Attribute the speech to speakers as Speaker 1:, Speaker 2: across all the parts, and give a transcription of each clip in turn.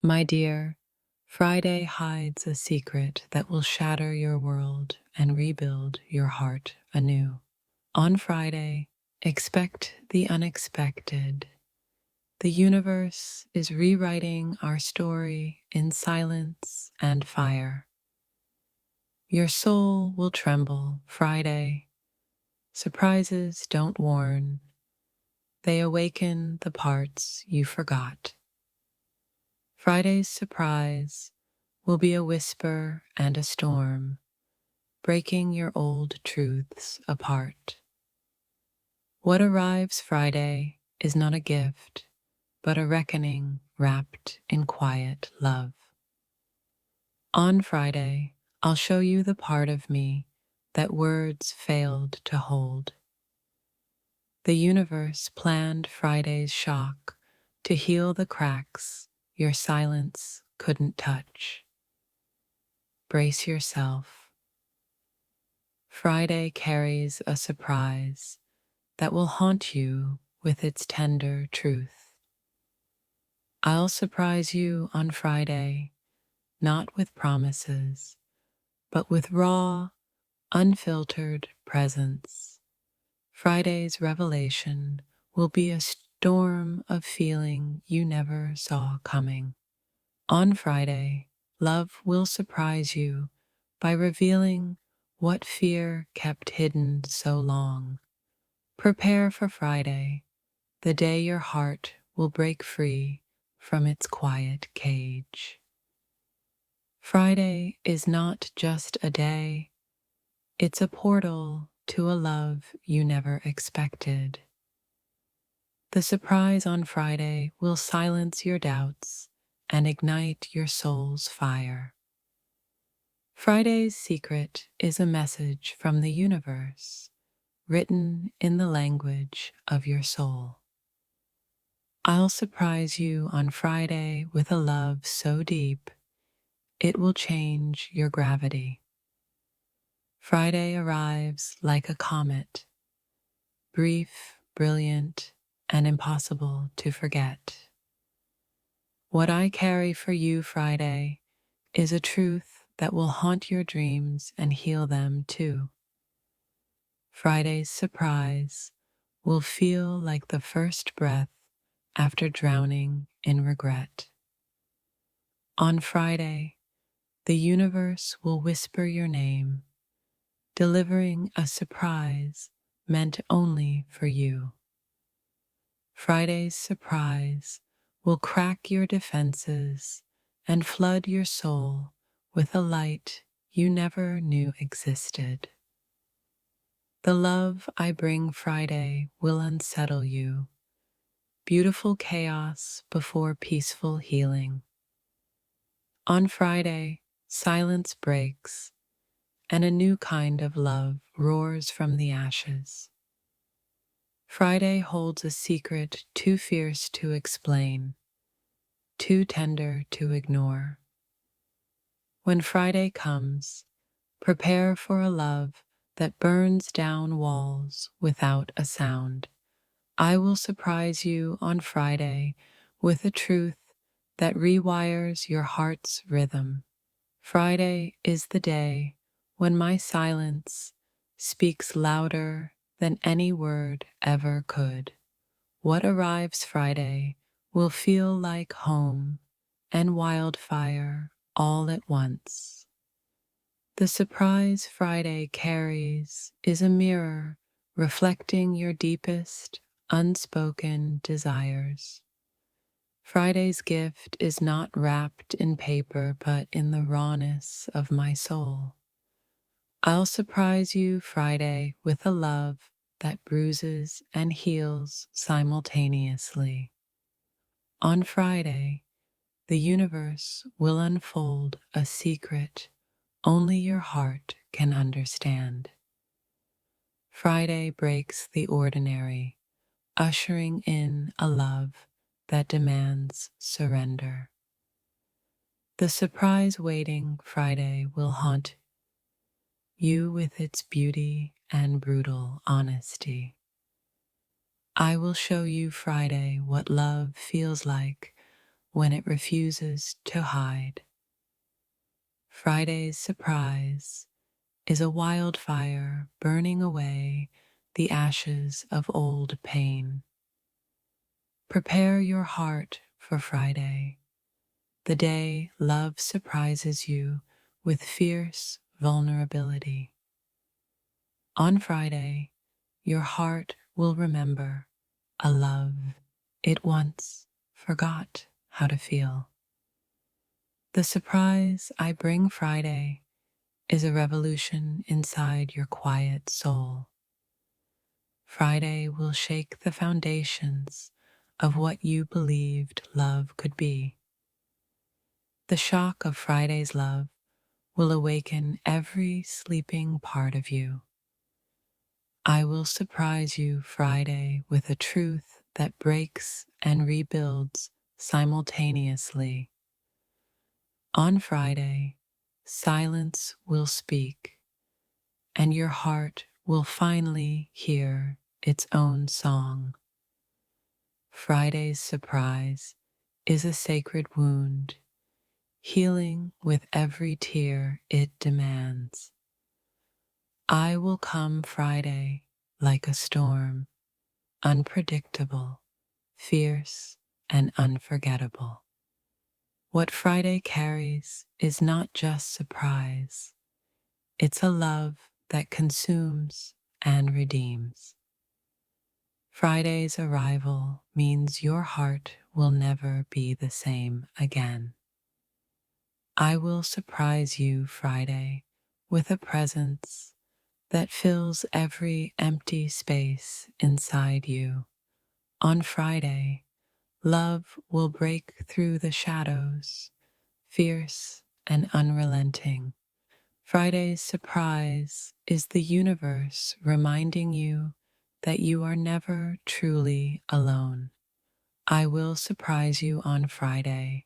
Speaker 1: My dear, Friday hides a secret that will shatter your world and rebuild your heart anew. On Friday, expect the unexpected. The universe is rewriting our story in silence and fire. Your soul will tremble Friday. Surprises don't warn. They awaken the parts you forgot. Friday's surprise will be a whisper and a storm, breaking your old truths apart. What arrives Friday is not a gift, but a reckoning wrapped in quiet love. On Friday, I'll show you the part of me that words failed to hold. The universe planned Friday's shock to heal the cracks your silence couldn't touch. Brace yourself. Friday carries a surprise that will haunt you with its tender truth. I'll surprise you on Friday, not with promises, but with raw, unfiltered presence. Friday's revelation will be a storm of feeling you never saw coming. On Friday, love will surprise you by revealing what fear kept hidden so long. Prepare for Friday, the day your heart will break free from its quiet cage. Friday is not just a day, it's a portal to a love you never expected. The surprise on Friday will silence your doubts and ignite your soul's fire. Friday's secret is a message from the universe, written in the language of your soul. I'll surprise you on Friday with a love so deep, it will change your gravity. Friday arrives like a comet, brief, brilliant, and impossible to forget. What I carry for you Friday is a truth that will haunt your dreams and heal them too. Friday's surprise will feel like the first breath after drowning in regret. On Friday, the universe will whisper your name, delivering a surprise meant only for you. Friday's surprise will crack your defenses and flood your soul with a light you never knew existed. The love I bring Friday will unsettle you, beautiful chaos before peaceful healing. On Friday, silence breaks, and a new kind of love roars from the ashes. Friday holds a secret too fierce to explain, too tender to ignore. When Friday comes, prepare for a love that burns down walls without a sound. I will surprise you on Friday with a truth that rewires your heart's rhythm. Friday is the day when my silence speaks louder than any word ever could. What arrives Friday will feel like home and wildfire all at once. The surprise Friday carries is a mirror reflecting your deepest, unspoken desires. Friday's gift is not wrapped in paper, but in the rawness of my soul. I'll surprise you Friday with a love that bruises and heals simultaneously. On Friday, the universe will unfold a secret only your heart can understand. Friday breaks the ordinary, ushering in a love that demands surrender. The surprise waiting Friday will haunt you with its beauty and brutal honesty. I will show you Friday what love feels like when it refuses to hide. Friday's surprise is a wildfire burning away the ashes of old pain. Prepare your heart for Friday, the day love surprises you with fierce vulnerability. On Friday, your heart will remember a love it once forgot how to feel. The surprise I bring Friday is a revolution inside your quiet soul. Friday will shake the foundations of what you believed love could be. The shock of Friday's love will awaken every sleeping part of you. I will surprise you Friday with a truth that breaks and rebuilds simultaneously. On Friday, silence will speak, and your heart will finally hear its own song. Friday's surprise is a sacred wound, healing with every tear it demands. I will come Friday like a storm, unpredictable, fierce, and unforgettable. What Friday carries is not just surprise, it's a love that consumes and redeems. Friday's arrival means your heart will never be the same again. I will surprise you Friday with a presence that fills every empty space inside you. On Friday, love will break through the shadows, fierce and unrelenting. Friday's surprise is the universe reminding you that you are never truly alone. I will surprise you on Friday,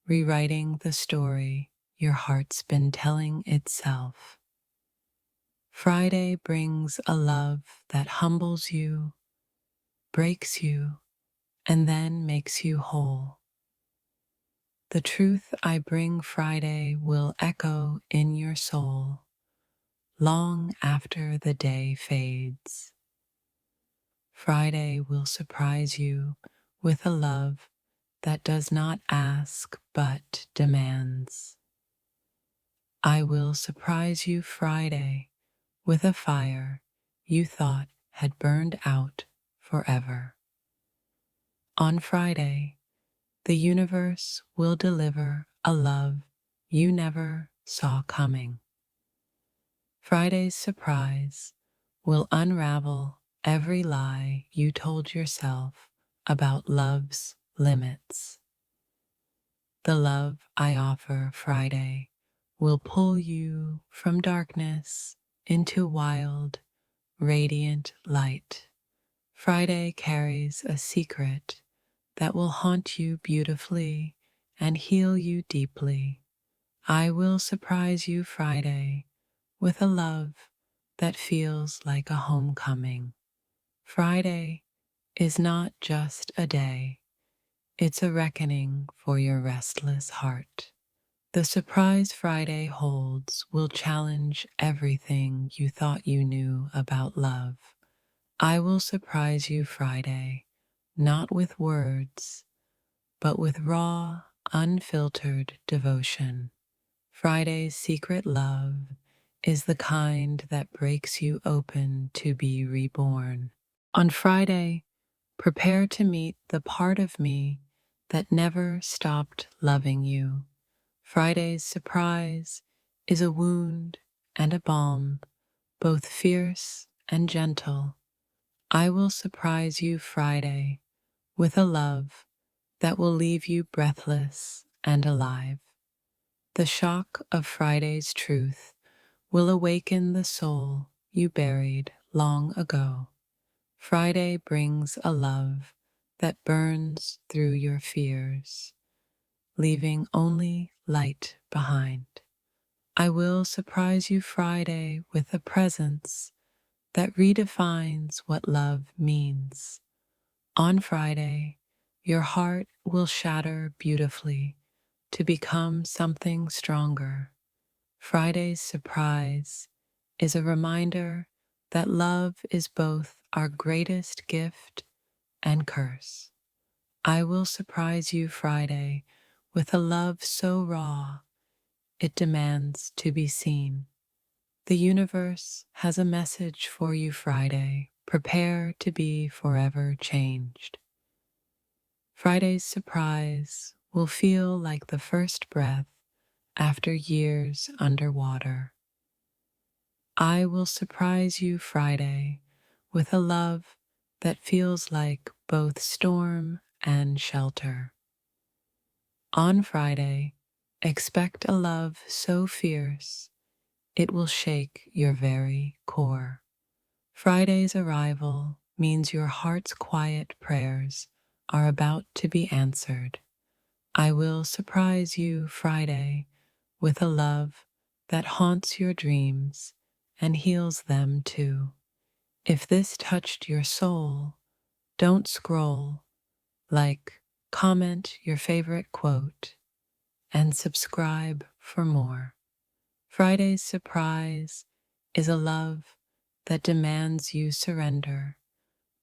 Speaker 1: rewriting the story your heart's been telling itself. Friday brings a love that humbles you, breaks you, and then makes you whole. The truth I bring Friday will echo in your soul long after the day fades. Friday will surprise you with a love that does not ask but demands. I will surprise you Friday with a fire you thought had burned out forever. On Friday, the universe will deliver a love you never saw coming. Friday's surprise will unravel every lie you told yourself about love's limits. The love I offer Friday will pull you from darkness into wild, radiant light. Friday carries a secret that will haunt you beautifully and heal you deeply. I will surprise you Friday with a love that feels like a homecoming. Friday is not just a day, it's a reckoning for your restless heart. The surprise Friday holds will challenge everything you thought you knew about love. I will surprise you Friday, not with words, but with raw, unfiltered devotion. Friday's secret love is the kind that breaks you open to be reborn. On Friday, prepare to meet the part of me that never stopped loving you. Friday's surprise is a wound and a balm, both fierce and gentle. I will surprise you Friday with a love that will leave you breathless and alive. The shock of Friday's truth will awaken the soul you buried long ago. Friday brings a love that burns through your fears, leaving only light behind. I will surprise you Friday with a presence that redefines what love means. On Friday, your heart will shatter beautifully to become something stronger. Friday's surprise is a reminder that love is both our greatest gift and curse. I will surprise you Friday with a love so raw it demands to be seen. The universe has a message for you Friday. Prepare to be forever changed. Friday's surprise will feel like the first breath after years underwater. I will surprise you Friday with a love that feels like both storm and shelter. On Friday, expect a love so fierce it will shake your very core. Friday's arrival means your heart's quiet prayers are about to be answered. I will surprise you Friday with a love that haunts your dreams and heals them too. If this touched your soul, don't scroll, like, comment your favorite quote, and subscribe for more. Friday's surprise is a love that demands you surrender,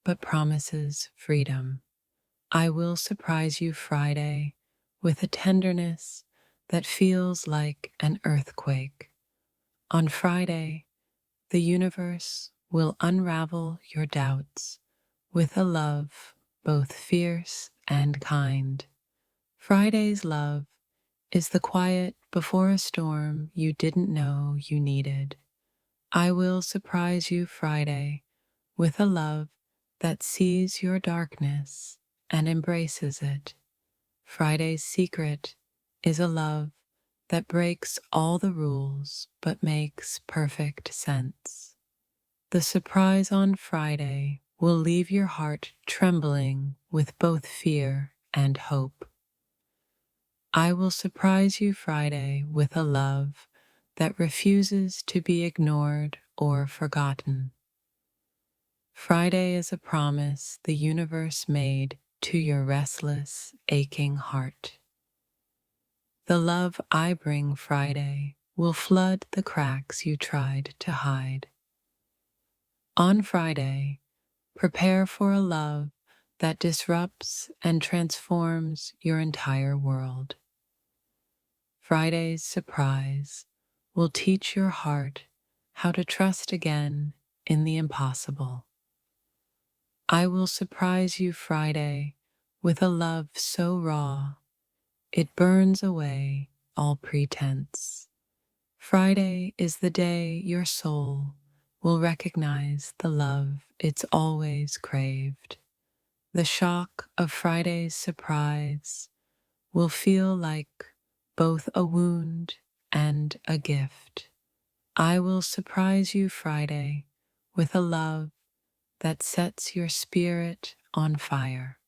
Speaker 1: but promises freedom. I will surprise you Friday with a tenderness that feels like an earthquake. On Friday, the universe will unravel your doubts with a love both fierce and kind. Friday's love is the quiet before a storm you didn't know you needed. I will surprise you Friday with a love that sees your darkness and embraces it. Friday's secret is a love that breaks all the rules but makes perfect sense. The surprise on Friday will leave your heart trembling with both fear and hope. I will surprise you Friday with a love that refuses to be ignored or forgotten. Friday is a promise the universe made to your restless, aching heart. The love I bring Friday will flood the cracks you tried to hide. On Friday, prepare for a love that disrupts and transforms your entire world. Friday's surprise will teach your heart how to trust again in the impossible. I will surprise you Friday with a love so raw it burns away all pretense. Friday is the day your soul will recognize the love it's always craved. The shock of Friday's surprise will feel like both a wound and a gift. I will surprise you Friday with a love that sets your spirit on fire.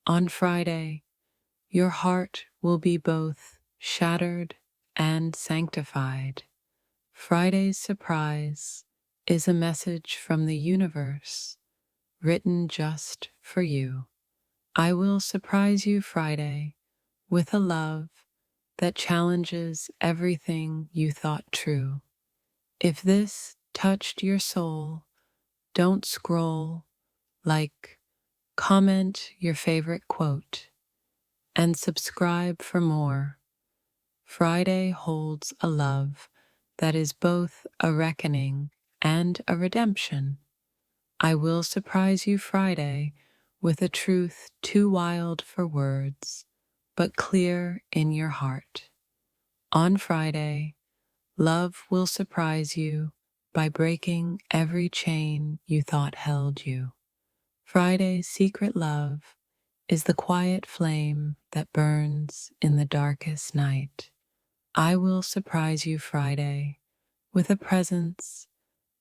Speaker 1: On Friday, your heart will be both shattered and sanctified. Friday's surprise is a message from the universe written just for you. I will surprise you Friday with a love that challenges everything you thought true. If this touched your soul, don't scroll, like, comment your favorite quote, and subscribe for more. Friday holds a love that is both a reckoning and a redemption. I will surprise you Friday with a truth too wild for words, but clear in your heart. On Friday, love will surprise you by breaking every chain you thought held you. Friday's secret love is the quiet flame that burns in the darkest night. I will surprise you Friday with a presence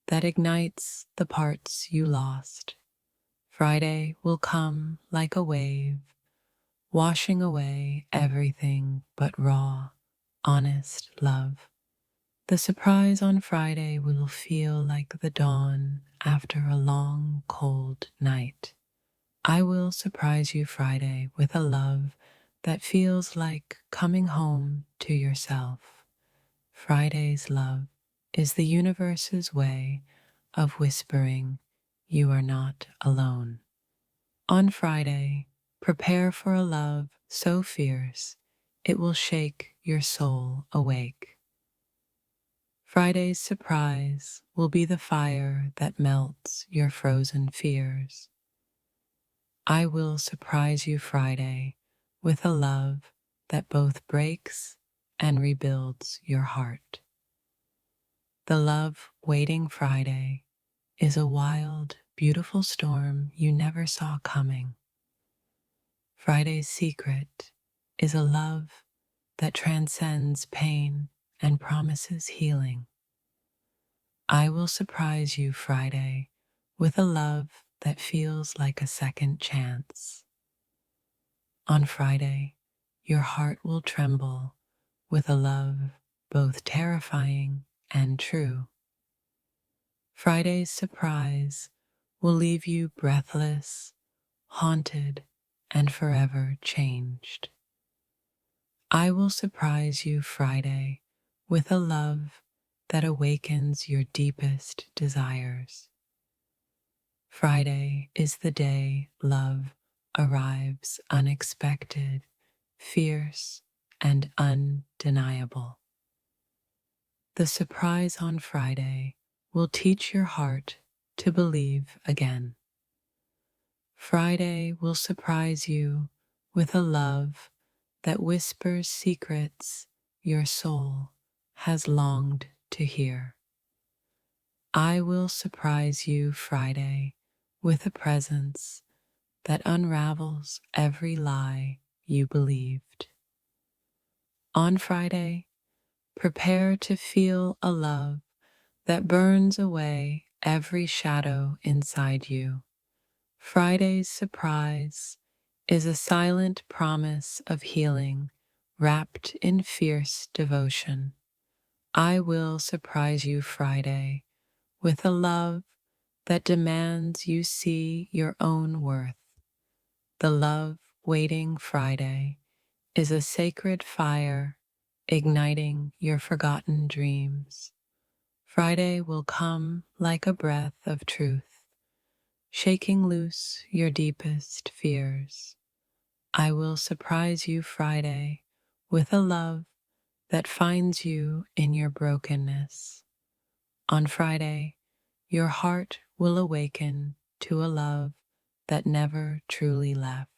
Speaker 1: that ignites the parts you lost. Friday will come like a wave, washing away everything but raw, honest love. The surprise on Friday will feel like the dawn after a long, cold night. I will surprise you Friday with a love that feels like coming home to yourself. Friday's love is the universe's way of whispering, you are not alone. On Friday, prepare for a love so fierce it will shake your soul awake. Friday's surprise will be the fire that melts your frozen fears. I will surprise you Friday with a love that both breaks and rebuilds your heart. The love waiting Friday is a wild, beautiful storm you never saw coming. Friday's secret is a love that transcends pain and promises healing. I will surprise you Friday with a love that feels like a second chance. On Friday, your heart will tremble with a love both terrifying and true. Friday's surprise will leave you breathless, haunted, and forever changed. I will surprise you Friday with a love that awakens your deepest desires. Friday is the day love arrives unexpected, fierce, and undeniable. The surprise on Friday will teach your heart to believe again. Friday will surprise you with a love that whispers secrets your soul has longed to hear. I will surprise you Friday with a presence that unravels every lie you believed. On Friday, prepare to feel a love that burns away every shadow inside you. Friday's surprise is a silent promise of healing wrapped in fierce devotion. I will surprise you Friday with a love that demands you see your own worth. The love waiting Friday is a sacred fire igniting your forgotten dreams. Friday will come like a breath of truth, shaking loose your deepest fears. I will surprise you Friday with a love that finds you in your brokenness. On Friday, your heart will awaken to a love that never truly left.